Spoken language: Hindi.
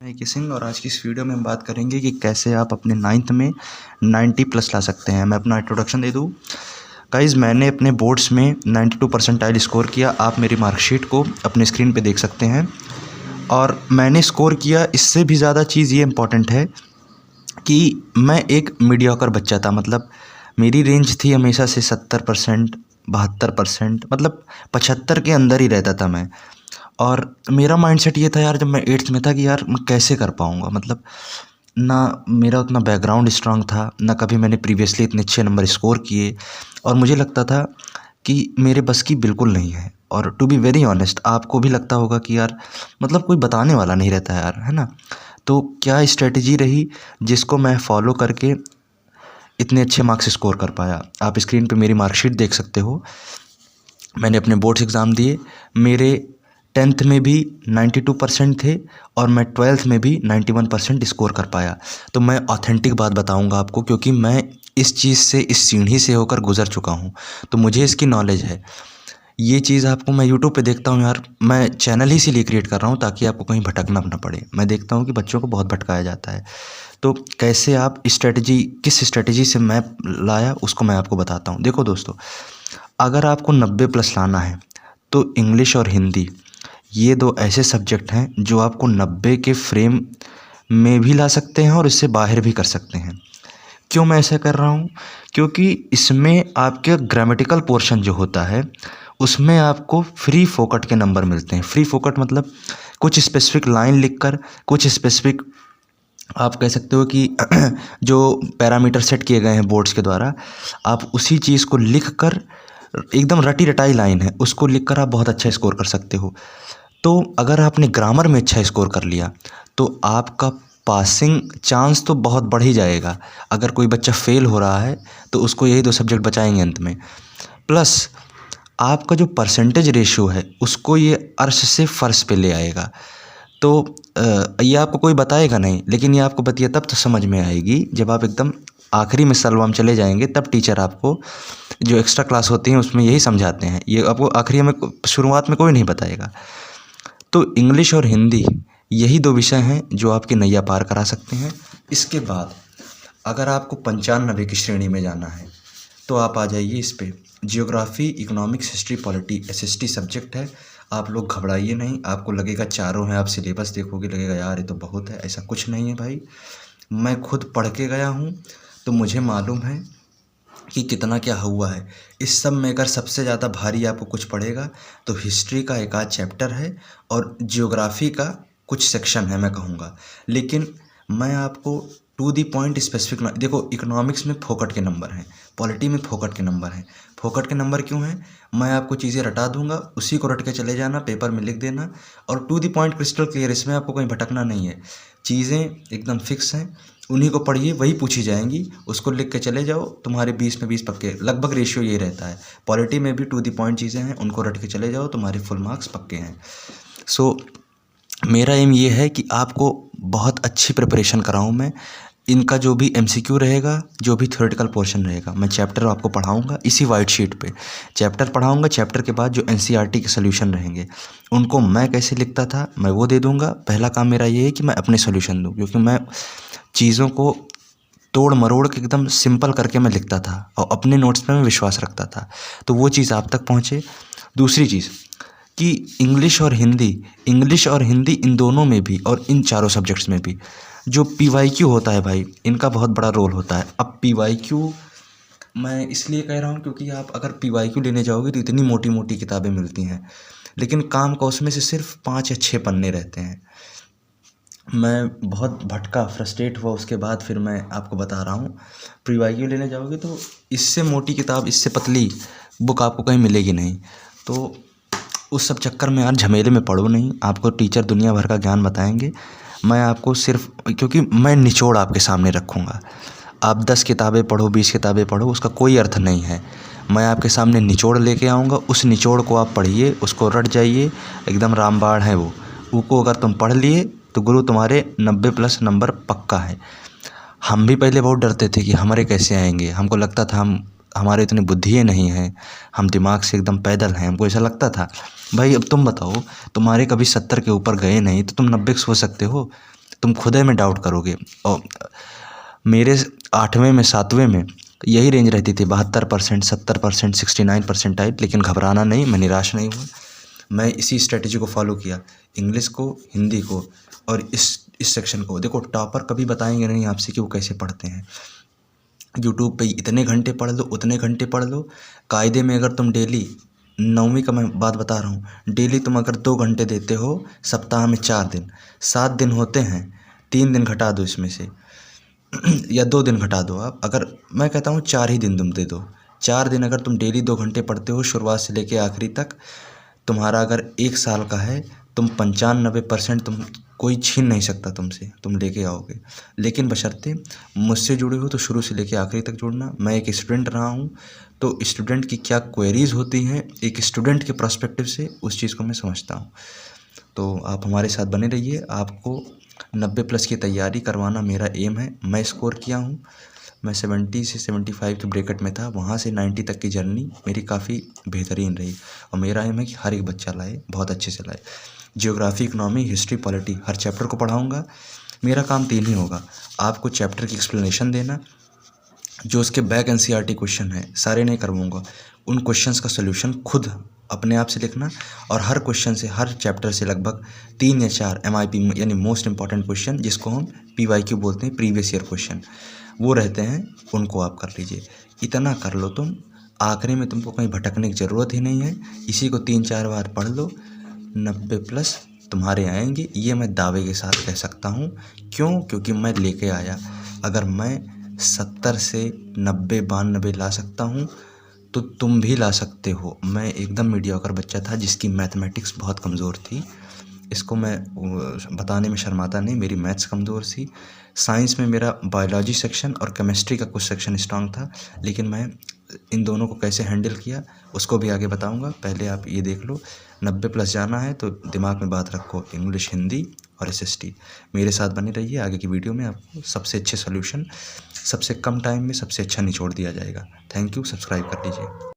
मैं के सिंह और आज की इस वीडियो में हम बात करेंगे कि कैसे आप अपने 9th में 90 प्लस ला सकते हैं। मैं अपना इंट्रोडक्शन दे दूं। गाइस, मैंने अपने बोर्ड्स में 92 परसेंटाइल स्कोर किया। आप मेरी मार्कशीट को अपने स्क्रीन पे देख सकते हैं। और मैंने स्कोर किया, इससे भी ज़्यादा चीज़ ये इम्पॉर्टेंट है कि मैं एक मीडियोकर बच्चा था। मतलब मेरी रेंज थी हमेशा से 70%, 72%, मतलब 75 के अंदर ही रहता था मैं। और मेरा माइंडसेट ये था यार, जब मैं 8th में था, कि यार मैं कैसे कर पाऊँगा। मतलब ना मेरा उतना बैकग्राउंड स्ट्रांग था, ना कभी मैंने प्रीवियसली इतने अच्छे नंबर स्कोर किए, और मुझे लगता था कि मेरे बस की बिल्कुल नहीं है। और टू बी वेरी ऑनेस्ट, आपको भी लगता होगा कि यार मतलब कोई बताने वाला नहीं रहता यार, है ना। तो क्या स्ट्रेटजी रही जिसको मैं फॉलो करके इतने अच्छे मार्क्स स्कोर कर पाया। आप स्क्रीन पे मेरी मार्कशीट देख सकते हो। मैंने अपने बोर्ड्स एग्ज़ाम दिए, मेरे 10th में भी 92% थे और मैं 12th में भी 91% स्कोर कर पाया। तो मैं ऑथेंटिक बात बताऊंगा आपको, क्योंकि मैं इस चीज़ से, इस सीढ़ी से होकर गुज़र चुका हूँ, तो मुझे इसकी नॉलेज है। ये चीज़ आपको मैं यूट्यूब पे देखता हूँ यार, मैं चैनल ही इसीलिए क्रिएट कर रहा हूँ ताकि आपको कहीं भटकना ना पड़े। मैं देखता हूँ कि बच्चों को बहुत भटकाया जाता है। तो कैसे आप स्ट्रेटजी, किस स्ट्रेटजी से मैं लाया, उसको मैं आपको बताता हूँ। देखो दोस्तों, अगर आपको 90 प्लस लाना है तो इंग्लिश और हिंदी, ये दो ऐसे सब्जेक्ट हैं जो आपको 90 के फ्रेम में भी ला सकते हैं और इससे बाहर भी कर सकते हैं। क्यों मैं ऐसा कर रहा हूँ? क्योंकि इसमें आपके ग्रामेटिकल पोर्शन जो होता है, उसमें आपको फ्री फोकट के नंबर मिलते हैं। फ्री फोकट मतलब कुछ स्पेसिफिक लाइन लिखकर, कुछ स्पेसिफिक, आप कह सकते हो कि जो पैरामीटर सेट किए गए हैं बोर्ड्स के द्वारा, आप उसी चीज़ को लिख कर, एकदम रटी रटाई लाइन है, उसको लिखकर आप बहुत अच्छा स्कोर कर सकते हो। तो अगर आपने ग्रामर में अच्छा स्कोर कर लिया तो आपका पासिंग चांस तो बहुत बढ़ ही जाएगा। अगर कोई बच्चा फेल हो रहा है तो उसको यही दो सब्जेक्ट बचाएंगे अंत में। प्लस आपका जो परसेंटेज रेशियो है उसको ये अर्श से फ़र्श पे ले आएगा। तो ये आपको कोई बताएगा नहीं, लेकिन ये आपको बतिया तब तो समझ में आएगी जब आप एकदम आखिरी में सलवाम चले जाएंगे, तब टीचर आपको, जो एक्स्ट्रा क्लास होती हैं उसमें यही समझाते हैं। ये आपको आखिरी में, शुरुआत में कोई नहीं बताएगा। तो इंग्लिश और हिंदी, यही दो विषय हैं जो आपकी नैया पार करा सकते हैं। इसके बाद अगर आपको 95 की श्रेणी में जाना है तो आप आ जाइए इस पे। Geography, economics, history, polity, SST subject है। आप लोग घबराइए नहीं। आपको लगेगा चारों हैं, आप सिलेबस देखोगे लगेगा यार ये तो बहुत है। ऐसा कुछ नहीं है भाई, मैं खुद पढ़ के गया हूँ तो मुझे मालूम है कि कितना क्या हुआ है। इस सब में अगर सबसे ज़्यादा भारी आपको कुछ पड़ेगा तो हिस्ट्री का एक आध चैप्टर है और जियोग्राफी का कुछ सेक्शन है, मैं कहूँगा। लेकिन मैं आपको टू दी पॉइंट स्पेसिफिक, देखो इकोनॉमिक्स में फोकट के नंबर हैं, पॉलिटी में फोकट के नंबर हैं। फोकट के नंबर क्यों हैं? मैं आपको चीज़ें रटा दूंगा, उसी को रट के चले जाना, पेपर में लिख देना, और to the point crystal clear. इसमें आपको कहीं भटकना नहीं है, चीज़ें एकदम फिक्स हैं, उन्हीं को पढ़िए, वही पूछी जाएंगी, उसको लिख के चले जाओ, तुम्हारे 20 में 20 पक्के। लगभग रेशियो ये रहता है। पॉलिटी में भी टू दी पॉइंट चीज़ें हैं, उनको रट के चले जाओ, तुम्हारे फुल मार्क्स पक्के हैं। सो मेरा एम ये है कि आपको बहुत अच्छी प्रिपरेशन कराऊँ मैं। इनका जो भी एमसीक्यू रहेगा, जो भी थ्योरेटिकल पोर्शन रहेगा, मैं चैप्टर आपको पढ़ाऊंगा इसी वाइट शीट पे। चैप्टर पढ़ाऊंगा, चैप्टर के बाद जो एनसीईआरटी के सॉल्यूशन रहेंगे उनको मैं कैसे लिखता था मैं वो दे दूंगा। पहला काम मेरा ये है कि मैं अपने सॉल्यूशन दूं, क्योंकि मैं चीज़ों को तोड़ मरोड़ के एकदम सिंपल करके मैं लिखता था और अपने नोट्स पे मैं विश्वास रखता था, तो वो चीज़ आप तक पहुँचे। दूसरी चीज़ कि इंग्लिश और हिंदी इन दोनों में भी, और इन चारों सब्जेक्ट्स में भी जो पीवाईक्यू होता है भाई, इनका बहुत बड़ा रोल होता है। अब पीवाईक्यू मैं इसलिए कह रहा हूँ क्योंकि आप अगर पीवाईक्यू लेने जाओगे तो इतनी मोटी मोटी किताबें मिलती हैं, लेकिन काम का उसमें से सिर्फ 5 या 6 पन्ने रहते हैं। मैं बहुत भटका, फ्रस्ट्रेट हुआ, उसके बाद फिर मैं आपको बता रहा हूँ। पीवाईक्यू लेने जाओगे तो इससे मोटी किताब, इससे पतली बुक आपको कहीं मिलेगी नहीं। तो उस सब चक्कर में यार झमेले में पड़ो नहीं। आपको टीचर दुनिया भर का ज्ञान बताएंगे, मैं आपको सिर्फ, क्योंकि मैं निचोड़ आपके सामने रखूँगा। आप 10 किताबें पढ़ो, 20 किताबें पढ़ो, उसका कोई अर्थ नहीं है। मैं आपके सामने निचोड़ लेके आऊँगा, उस निचोड़ को आप पढ़िए, उसको रट जाइए, एकदम रामबाण है वो को अगर तुम पढ़ लिए तो गुरु तुम्हारे 90 प्लस नंबर पक्का है। हम भी पहले बहुत डरते थे कि हमारे कैसे आएंगे, हमको लगता था हमारे इतनी बुद्धि नहीं है, हम दिमाग से एकदम पैदल हैं, हमको ऐसा लगता था। भाई अब तुम बताओ, तुम्हारे कभी 70 के ऊपर गए नहीं तो तुम 90 सोच सकते हो? तुम खुद में डाउट करोगे। और मेरे 8वें में 7वें में यही रेंज रहती थी 72%, 70%, 69 परसेंटाइल। लेकिन घबराना नहीं, मैं निराश नहीं हुआ। मैं इसी स्ट्रेटजी को फॉलो किया, इंग्लिश को, हिंदी को और इस सेक्शन को। देखो टॉपर कभी बताएंगे नहीं आपसे कि वो कैसे पढ़ते हैं। यूट्यूब पे इतने घंटे पढ़ लो, उतने घंटे पढ़ लो। कायदे में अगर तुम डेली, 9वीं का मैं बात बता रहा हूँ, डेली तुम अगर 2 घंटे देते हो सप्ताह में 4 दिन, 7 दिन होते हैं, 3 दिन घटा दो इसमें से या 2 दिन घटा दो आप। अगर मैं कहता हूँ 4 ही दिन तुम दे दो, 4 दिन अगर तुम डेली 2 घंटे पढ़ते हो शुरुआत से लेके आखिरी तक, तुम्हारा अगर 1 साल का है, तुम 95% तुम कोई छीन नहीं सकता तुमसे, तुम लेके आओगे। लेकिन बशर्ते मुझसे जुड़े हो तो शुरू से लेके आखिरी तक जुड़ना। मैं एक स्टूडेंट रहा हूँ, तो स्टूडेंट की क्या क्वेरीज़ होती हैं एक स्टूडेंट के पर्सपेक्टिव से, उस चीज़ को मैं समझता हूँ। तो आप हमारे साथ बने रहिए। आपको 90+ की तैयारी करवाना मेरा एम है। मैं स्कोर किया हूँ, मैं 70 से 75 के ब्रैकेट में था, वहाँ से 90 तक की जर्नी मेरी काफ़ी बेहतरीन रही। और मेरा एम है कि हर एक बच्चा लाए, बहुत अच्छे से लाए। जियोग्राफी, इकोनॉमी, हिस्ट्री, पॉलिटी हर चैप्टर को पढ़ाऊँगा। मेरा काम 3 ही होगा, आपको चैप्टर की एक्सप्लेनेशन देना, जो उसके बैक एनसीईआरटी क्वेश्चन है सारे नहीं करवाऊँगा, उन क्वेश्चंस का सोल्यूशन खुद अपने आप से लिखना। और हर क्वेश्चन से, हर चैप्टर से लगभग 3 या 4 MIP यानी मोस्ट इंपॉर्टेंट क्वेश्चन, जिसको हम PYQ बोलते हैं, प्रीवियस ईयर क्वेश्चन, वो रहते हैं, उनको आप कर लीजिए। इतना कर लो तुम, आखिरी में तुमको कहीं भटकने की ज़रूरत ही नहीं है। इसी को 3-4 बार पढ़ लो, 90+ तुम्हारे आएंगे, ये मैं दावे के साथ कह सकता हूँ। क्यों? क्योंकि मैं लेके आया। अगर मैं 70 से 90, 92 ला सकता हूँ तो तुम भी ला सकते हो। मैं एकदम मीडियोकर बच्चा था जिसकी मैथमेटिक्स बहुत कमज़ोर थी, इसको मैं बताने में शर्माता नहीं। मेरी मैथ्स कमज़ोर थी, साइंस में मेरा बायोलॉजी सेक्शन और केमिस्ट्री का कुछ सेक्शन स्ट्रांग था, लेकिन मैं इन दोनों को कैसे हैंडल किया उसको भी आगे बताऊंगा। पहले आप ये देख लो, 90+ जाना है तो दिमाग में बात रखो, इंग्लिश, हिंदी और SST। मेरे साथ बने रहिए, आगे की वीडियो में आपको सबसे अच्छे सोल्यूशन, सबसे कम टाइम में सबसे अच्छा निचोड़ दिया जाएगा। थैंक यू, सब्सक्राइब कर लीजिए।